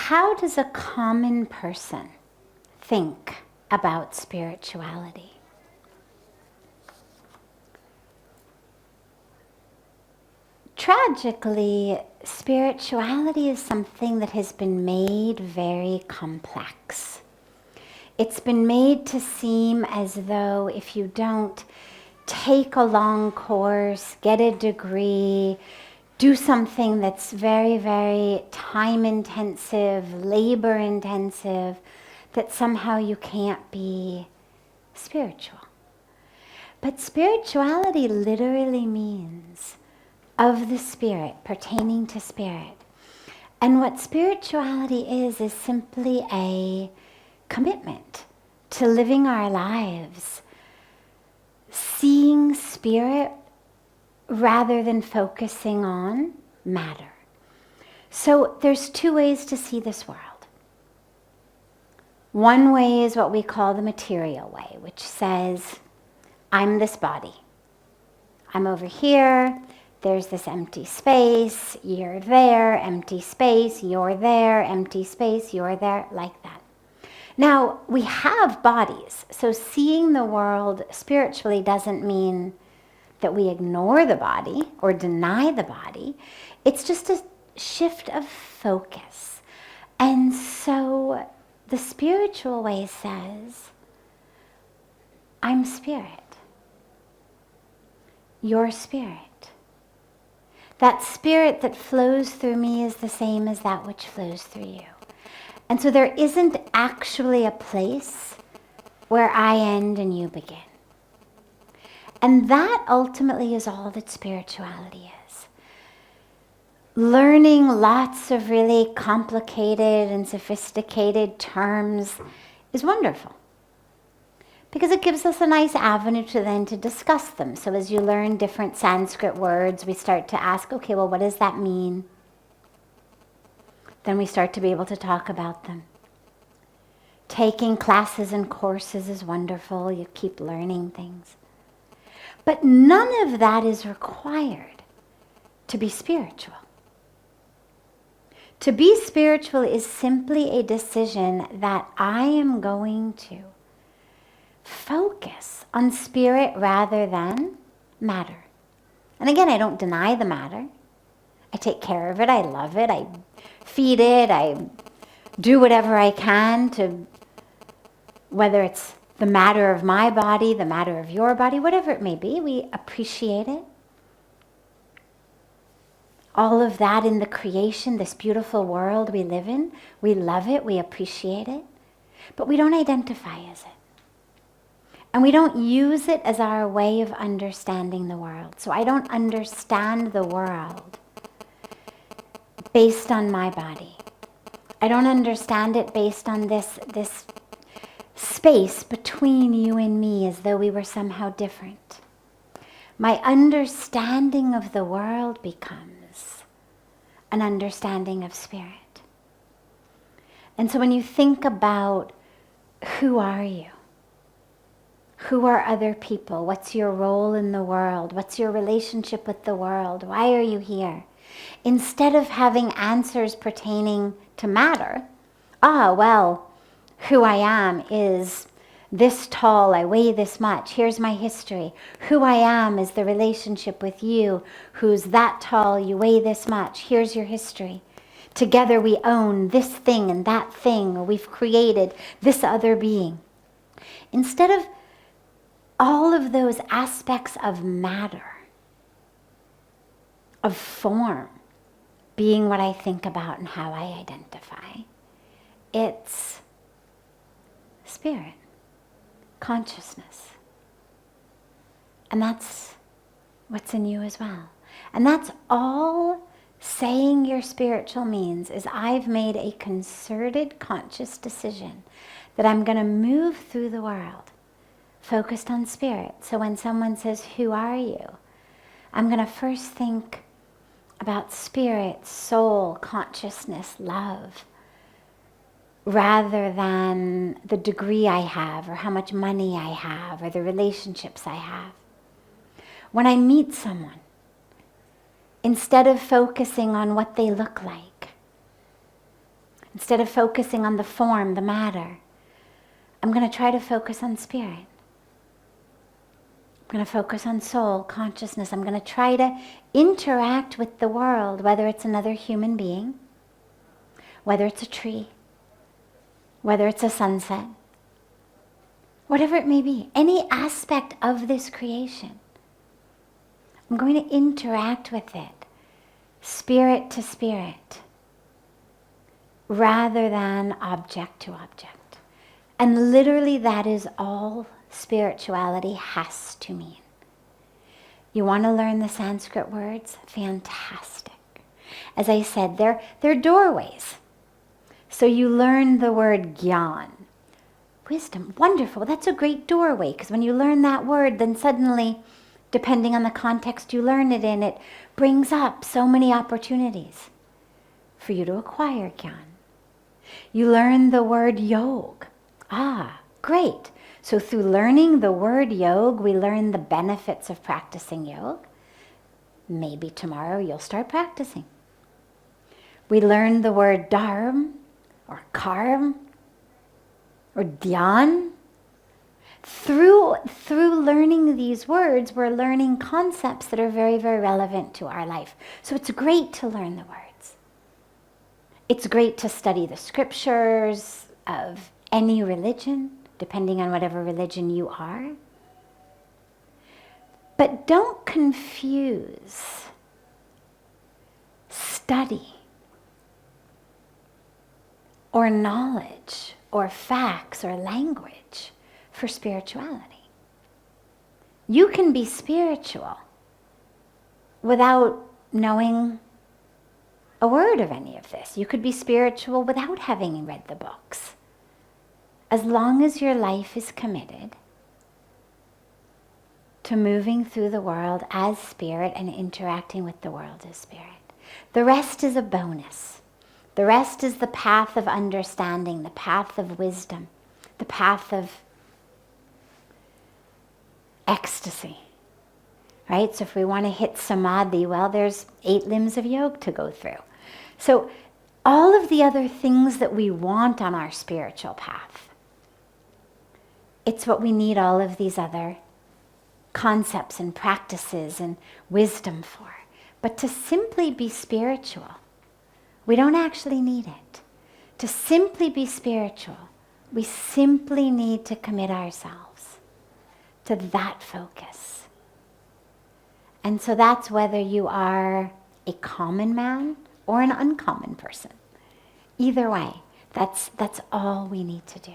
how does a common person think about spirituality? Tragically, spirituality is something that has been made very complex. It's been made to seem as though if you don't take a long course, get a degree, do something that's very, very time-intensive, labor-intensive, that somehow you can't be spiritual. But spirituality literally means of the spirit, pertaining to spirit. And what spirituality is simply a commitment to living our lives, seeing spirit rather than focusing on matter. So there's two ways to see this world. One way is what we call the material way, which says, I'm this body. I'm over here. There's this empty space, you're there, empty space, you're there, empty space, you're there, like that. Now, we have bodies, so seeing the world spiritually doesn't mean that we ignore the body or deny the body. It's just a shift of focus. And so the spiritual way says, I'm spirit. You're spirit. That spirit that flows through me is the same as that which flows through you. And so there isn't actually a place where I end and you begin. And that ultimately is all that spirituality is. Learning lots of really complicated and sophisticated terms is wonderful, because it gives us a nice avenue to discuss them. So as you learn different Sanskrit words, we start to ask, okay, well, what does that mean? Then we start to be able to talk about them. Taking classes and courses is wonderful. You keep learning things. But none of that is required to be spiritual. To be spiritual is simply a decision that I am going to focus on spirit rather than matter. And again, I don't deny the matter. I take care of it. I love it. I feed it. I do whatever I can to, whether it's the matter of my body, the matter of your body, whatever it may be, we appreciate it. All of that in the creation, this beautiful world we live in, we love it, we appreciate it, but we don't identify as it. And we don't use it as our way of understanding the world. So I don't understand the world based on my body. I don't understand it based on this space between you and me as though we were somehow different. My understanding of the world becomes an understanding of spirit. And so when you think about who are you? Who are other people? What's your role in the world? What's your relationship with the world? Why are you here? Instead of having answers pertaining to matter, who I am is this tall, I weigh this much, here's my history. Who I am is the relationship with you, who's that tall, you weigh this much, here's your history. Together we own this thing and that thing, or we've created this other being. Instead of all of those aspects of matter, of form, being what I think about and how I identify, it's spirit, consciousness. And that's what's in you as well. And that's all saying you're spiritual means, is I've made a concerted, conscious decision that I'm going to move through the world focused on spirit. So when someone says, who are you? I'm going to first think about spirit, soul, consciousness, love, rather than the degree I have or how much money I have or the relationships I have. When I meet someone, instead of focusing on what they look like, Instead of focusing on the form, the matter, I'm going to try to focus on spirit. I'm going to focus on soul, consciousness. I'm going to try to interact with the world, whether it's another human being, whether it's a tree, whether it's a sunset, whatever it may be, any aspect of this creation. I'm going to interact with it, spirit to spirit, rather than object to object. And literally that is all spirituality has to mean. You want to learn the Sanskrit words? Fantastic. As I said, they're doorways. So you learn the word gyan, wisdom. Wonderful. That's a great doorway, because when you learn that word, then suddenly, depending on the context you learn it in, it brings up so many opportunities for you to acquire gyan. You learn the word yog. Ah, great. So through learning the word yog, we learn the benefits of practicing yog. Maybe tomorrow you'll start practicing. We learn the word dharma, or karma, or dhyan. Through learning these words, we're learning concepts that are very, very relevant to our life. So it's great to learn the words. It's great to study the scriptures of any religion, depending on whatever religion you are. But don't confuse study or knowledge or facts or language for spirituality. You can be spiritual without knowing a word of any of this. You could be spiritual without having read the books. As long as your life is committed to moving through the world as spirit and interacting with the world as spirit. The rest is a bonus. The rest is the path of understanding, the path of wisdom, the path of ecstasy, right? So if we want to hit samadhi, well, there's 8 limbs of yoga to go through. So all of the other things that we want on our spiritual path, it's what we need all of these other concepts and practices and wisdom for. But to simply be spiritual, we don't actually need it. To simply be spiritual, we simply need to commit ourselves to that focus. And so that's whether you are a common man or an uncommon person. Either way, that's all we need to do.